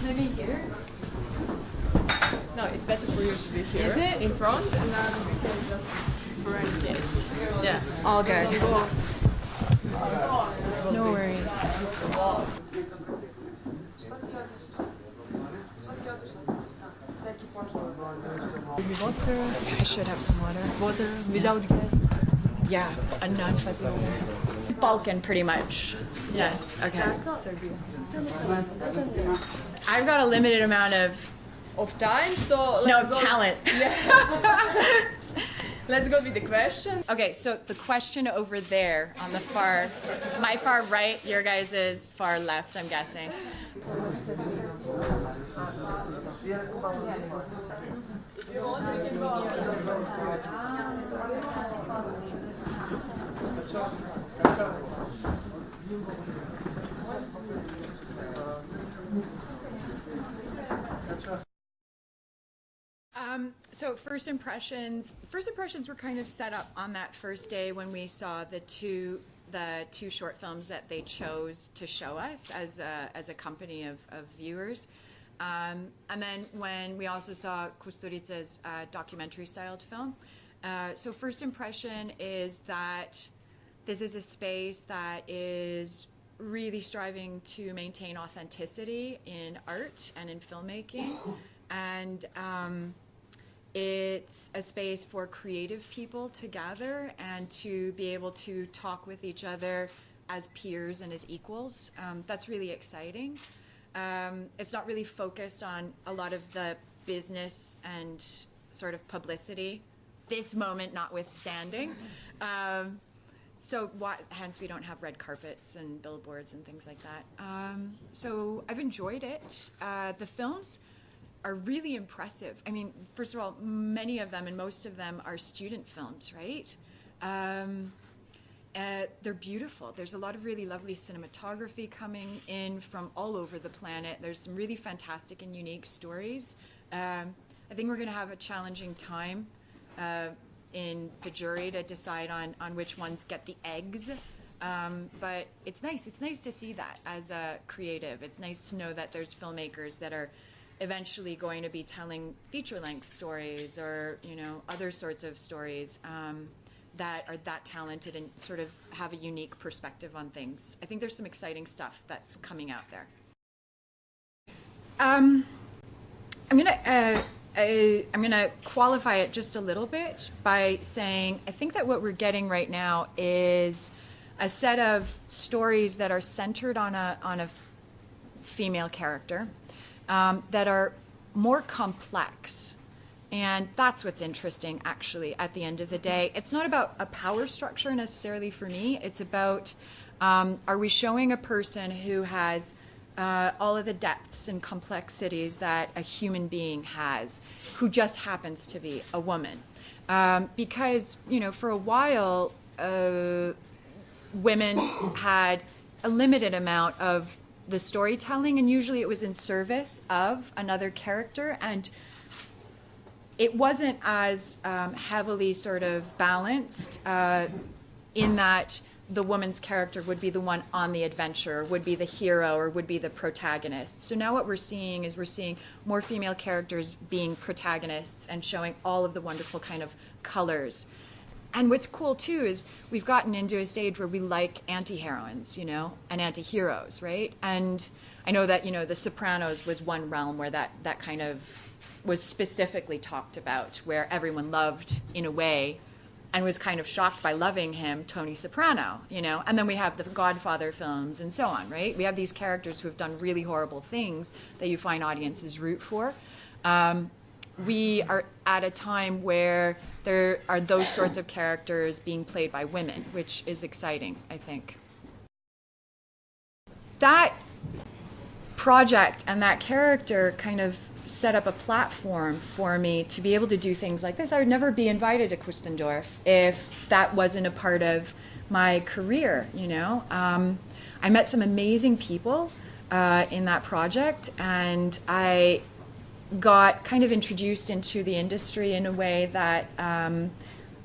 Maybe here? No, it's better for you to be here. Is it? In front, and then we can just arrange this. Yeah. All good. Go. No worries. Maybe water. I should have some water. Water without gas. Yeah, a non-fuzzy Balkan, pretty much. Yes. Okay. Serbia. I've got a limited amount of Time, so no let's go. talent. Yes. Let's go with the question. Okay, so the question over there on the my far right, your guys' is far left, I'm guessing. So first impressions were kind of set up on that first day when we saw the two short films that they chose to show us as a company of viewers. And then when we also saw Kusturica's documentary-styled film. So first impression is that this is a space that is really striving to maintain authenticity in art and in filmmaking. And it's a space for creative people to gather and to be able to talk with each other as peers and as equals. That's really exciting. It's not really focused on a lot of the business and sort of publicity, this moment notwithstanding. Hence we don't have red carpets and billboards and things like that. So I've enjoyed it. The films are really impressive. I mean, first of all, many of them and most of them are student films, right? They're beautiful. There's a lot of really lovely cinematography coming in from all over the planet. There's some really fantastic and unique stories. I think we're going to have a challenging time in the jury to decide on which ones get the eggs. But it's nice. It's nice to see that as a creative. It's nice to know that there's filmmakers that are eventually going to be telling feature-length stories or, other sorts of stories that are that talented and sort of have a unique perspective on things. I think there's some exciting stuff that's coming out there. I'm gonna qualify it just a little bit by saying I think that what we're getting right now is a set of stories that are centered on a female character. That are more complex. And that's what's interesting, actually, at the end of the day. It's not about a power structure necessarily for me. It's about, are we showing a person who has all of the depths and complexities that a human being has, who just happens to be a woman? Because, for a while, women had a limited amount of the storytelling, and usually it was in service of another character, and it wasn't as heavily sort of balanced in that the woman's character would be the one on the adventure, would be the hero, or would be the protagonist. So now what we're seeing is more female characters being protagonists and showing all of the wonderful kind of colors. And what's cool, too, is we've gotten into a stage where we like anti-heroines, and anti-heroes, right? And I know that, The Sopranos was one realm where that kind of was specifically talked about, where everyone loved, in a way, and was kind of shocked by loving him, Tony Soprano, And then we have the Godfather films and so on, right? We have these characters who have done really horrible things that you find audiences root for. We are at a time where there are those sorts of characters being played by women, which is exciting, I think. That project and that character kind of set up a platform for me to be able to do things like this. I would never be invited to Kustendorf if that wasn't a part of my career, I met some amazing people in that project, and I got kind of introduced into the industry in a way that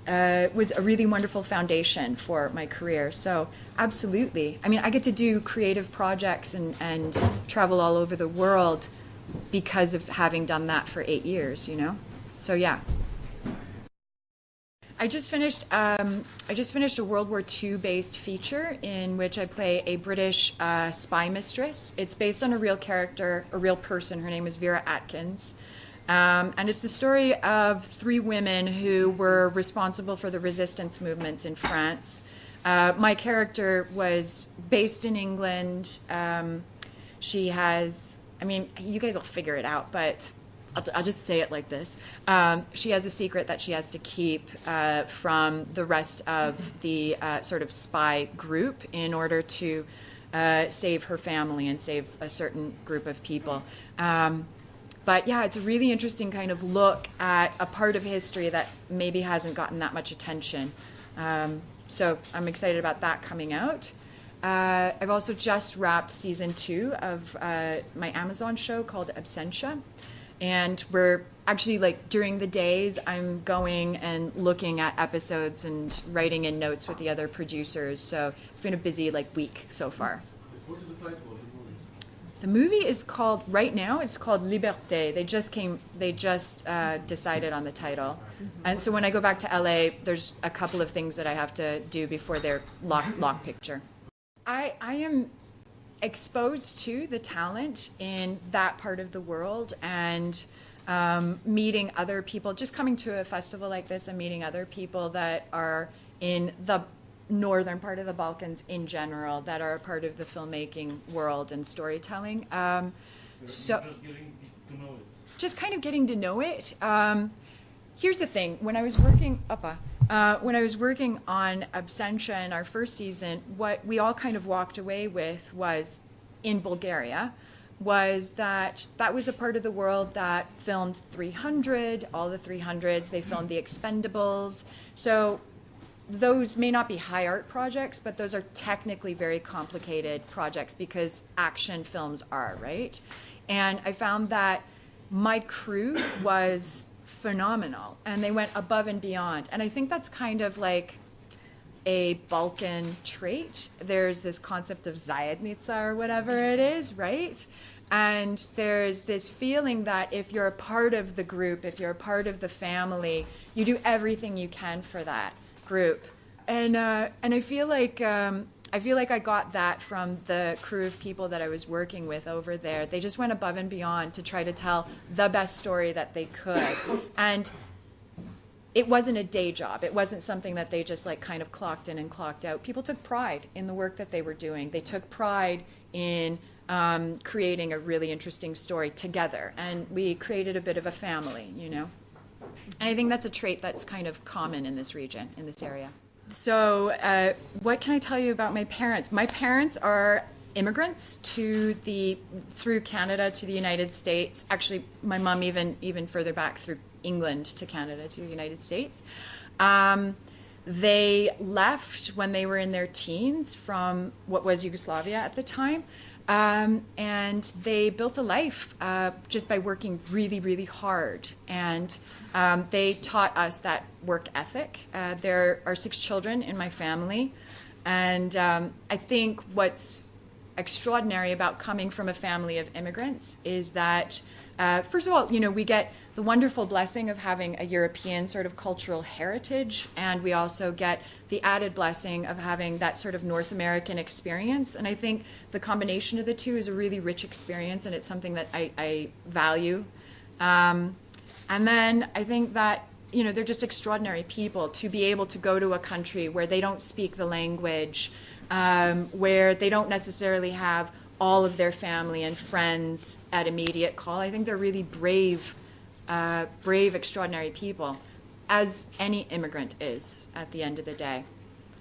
was a really wonderful foundation for my career. So absolutely. I mean, I get to do creative projects and travel all over the world because of having done that for 8 years, you know? So yeah. I just finished a World War II based feature in which I play a British spy mistress. It's based on a real character, a real person. Her name is Vera Atkins. And it's the story of 3 women who were responsible for the resistance movements in France. My character was based in England. She has, I mean, you guys will figure it out, but I'll just say it like this. She has a secret that she has to keep from the rest of the sort of spy group in order to save her family and save a certain group of people. But yeah, it's a really interesting kind of look at a part of history that maybe hasn't gotten that much attention. So I'm excited about that coming out. I've also just wrapped season 2 of my Amazon show called Absentia. And we're actually, like, during the days, I'm going and looking at episodes and writing in notes with the other producers. So it's been a busy, like, week so far. What is the title of the movie? The movie is called, right now, it's called Liberté. They just decided on the title. And so when I go back to LA, there's a couple of things that I have to do before their lock picture. I am exposed to the talent in that part of the world and meeting other people. Just coming to a festival like this and meeting other people that are in the northern part of the Balkans in general, that are a part of the filmmaking world and storytelling. So just kind of getting to know it. Here's the thing: when I was working on Absentia in our first season, what we all kind of walked away with was, in Bulgaria, was that was a part of the world that filmed 300, all the 300s. They filmed The Expendables. So those may not be high art projects, but those are technically very complicated projects because action films are, right? And I found that my crew was phenomenal, and they went above and beyond. And I think that's kind of like a Balkan trait. There's this concept of Zajednica or whatever it is, right? And there's this feeling that if you're a part of the group, if you're a part of the family, you do everything you can for that group. And I feel like I got that from the crew of people that I was working with over there. They just went above and beyond to try to tell the best story that they could. And it wasn't a day job. It wasn't something that they just like kind of clocked in and clocked out. People took pride in the work that they were doing. They took pride in creating a really interesting story together. And we created a bit of a family, you know. And I think that's a trait that's kind of common in this region, in this area. So what can I tell you about my parents? My parents are immigrants through Canada to the United States. Actually, my mom even further back through England to Canada to the United States. They left when they were in their teens from what was Yugoslavia at the time. And they built a life just by working really, really hard. And they taught us that work ethic. There are 6 children in my family. And I think what's extraordinary about coming from a family of immigrants is that, first of all, you know, we get the wonderful blessing of having a European sort of cultural heritage, and we also get the added blessing of having that sort of North American experience. And I think the combination of the two is a really rich experience, and it's something that I value. And then I think that, you know, they're just extraordinary people to be able to go to a country where they don't speak the language, where they don't necessarily have all of their family and friends at immediate call. I think they're really brave, extraordinary people, as any immigrant is at the end of the day.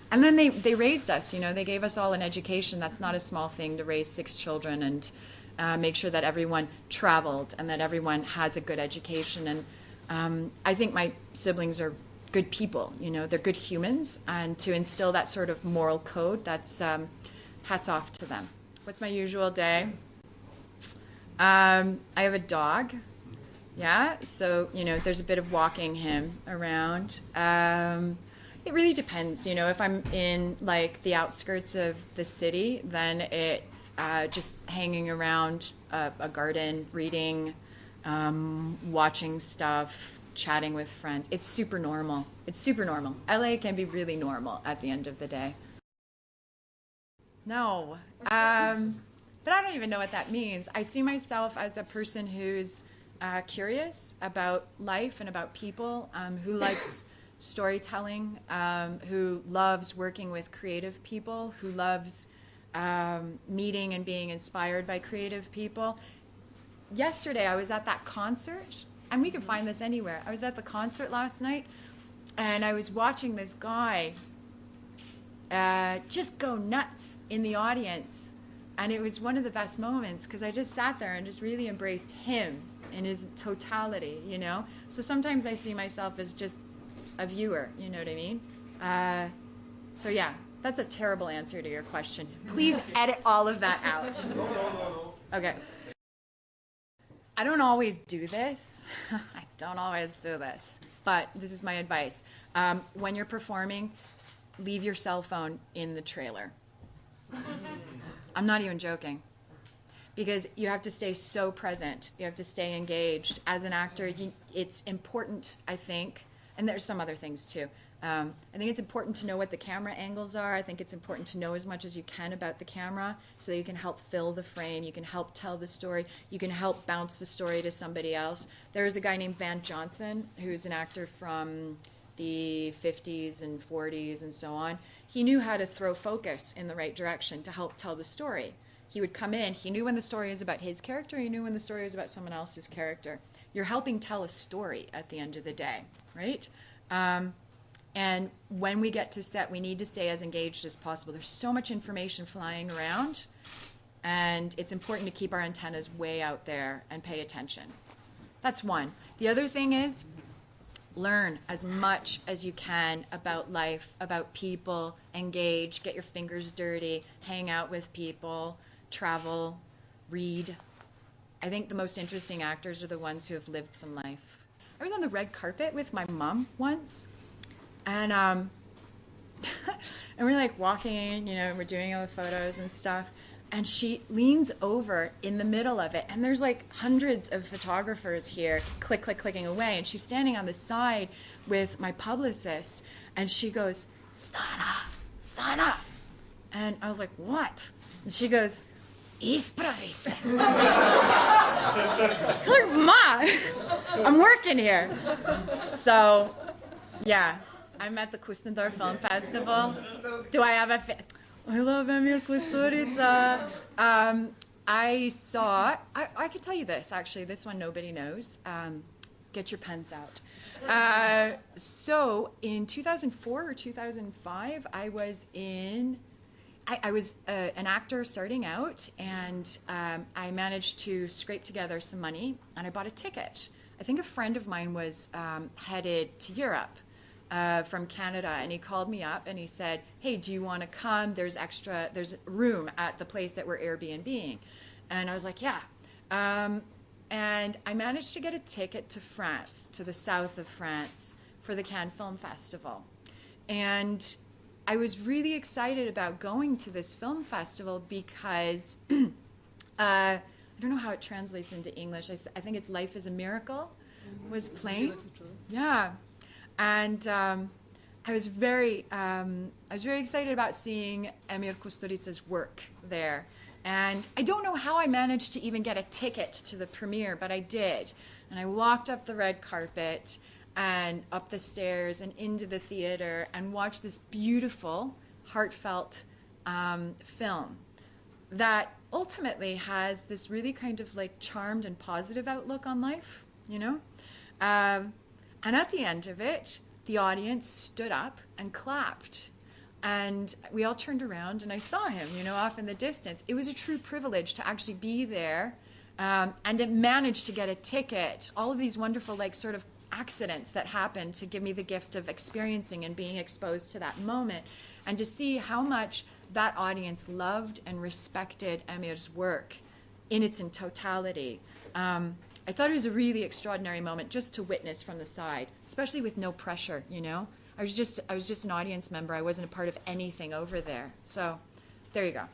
And then they raised us, you know, they gave us all an education. That's not a small thing, to raise 6 children and make sure that everyone traveled and that everyone has a good education. And I think my siblings are good people, you know, they're good humans, and to instill that sort of moral code, that's hats off to them. What's my usual day? I have a dog, Yeah, so, there's a bit of walking him around. It really depends, if I'm in like the outskirts of the city, then it's just hanging around a garden, reading, watching stuff, chatting with friends. It's super normal. It's super normal. LA can be really normal at the end of the day. No, but I don't even know what that means. I see myself as a person who's curious about life and about people, who likes storytelling, who loves working with creative people, who loves meeting and being inspired by creative people. Yesterday I was at that concert, and we can find this anywhere. I was at the concert last night, and I was watching this guy just go nuts in the audience. And it was one of the best moments because I just sat there and just really embraced him in his totality, So sometimes I see myself as just a viewer, you know what I mean? So yeah, that's a terrible answer to your question. Please edit all of that out. No. Okay. I don't always do this. But this is my advice. When you're performing, leave your cell phone in the trailer. I'm not even joking. Because you have to stay so present. You have to stay engaged. As an actor, it's important, I think, and there's some other things too. I think it's important to know what the camera angles are. I think it's important to know as much as you can about the camera so that you can help fill the frame. You can help tell the story. You can help bounce the story to somebody else. There's a guy named Van Johnson who's an actor from the 50s and 40s and so on. He knew how to throw focus in the right direction to help tell the story. He would come in, he knew when the story was about his character, he knew when the story was about someone else's character. You're helping tell a story at the end of the day, right? And when we get to set, we need to stay as engaged as possible. There's so much information flying around, and it's important to keep our antennas way out there and pay attention. That's one. The other thing is, learn as much as you can about life, about people, engage, get your fingers dirty, hang out with people, travel, read. I think the most interesting actors are the ones who have lived some life. I was on the red carpet with my mom once, and and we're like walking, we're doing all the photos and stuff, and she leans over in the middle of it, and there's like hundreds of photographers here, clicking away, and she's standing on the side with my publicist, and she goes, Stana, and I was like, what? And she goes, Ispravi se. Like, Ma, I'm working here. So, yeah, I'm at the Kustendorf Film Festival. Do I have I love Emil Kusturica. I could tell you this, actually. This one nobody knows. Get your pens out. So in 2004 or 2005, I was an actor starting out, and I managed to scrape together some money, and I bought a ticket. I think a friend of mine was headed to Europe from Canada, and he called me up and he said, hey, do you want to come? There's room at the place that we're Airbnb-ing. And I was like, yeah. And I managed to get a ticket to France, to the south of France, for the Cannes Film Festival. And I was really excited about going to this film festival because I don't know how it translates into English. I think it's Life is a Miracle was playing. Yeah. And I was very excited about seeing Emil Kusturica's work there. And I don't know how I managed to even get a ticket to the premiere, but I did. And I walked up the red carpet and up the stairs and into the theater and watched this beautiful, heartfelt film that ultimately has this really kind of like charmed and positive outlook on life, And at the end of it, the audience stood up and clapped. And we all turned around, and I saw him, off in the distance. It was a true privilege to actually be there and to manage to get a ticket. All of these wonderful, like, sort of accidents that happened to give me the gift of experiencing and being exposed to that moment, and to see how much that audience loved and respected Emir's work in its totality I thought it was a really extraordinary moment just to witness from the side, especially with no pressure, you know. I was just an audience member. I wasn't a part of anything over there. So there you go.